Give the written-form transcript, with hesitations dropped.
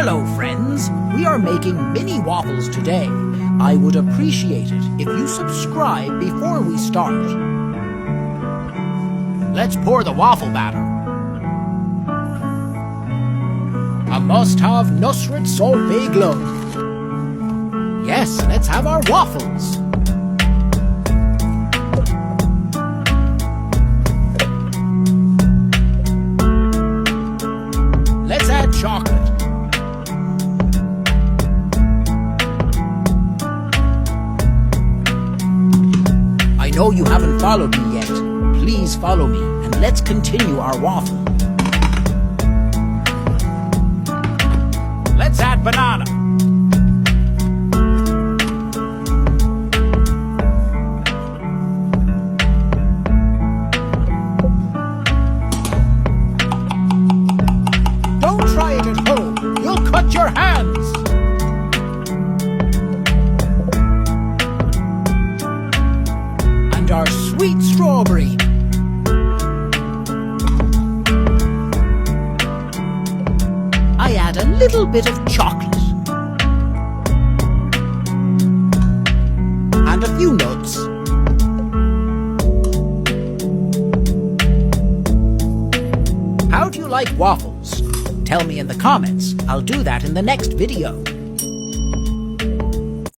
Hello friends, we are making mini waffles today. I would appreciate it if you subscribe before we start. Let's pour the waffle batter. A must-have Nusret Solvay glove. Yes, let's have our waffles. Let's add chocolate. I know you haven't followed me yet. Please follow me and let's continue our waffle. Let's add banana. Don't try it at home. You'll cut your hands. And our sweet strawberry. I add a little bit of chocolate and a few nuts. How do you like waffles? Tell me in the comments. I'll do that in the next video.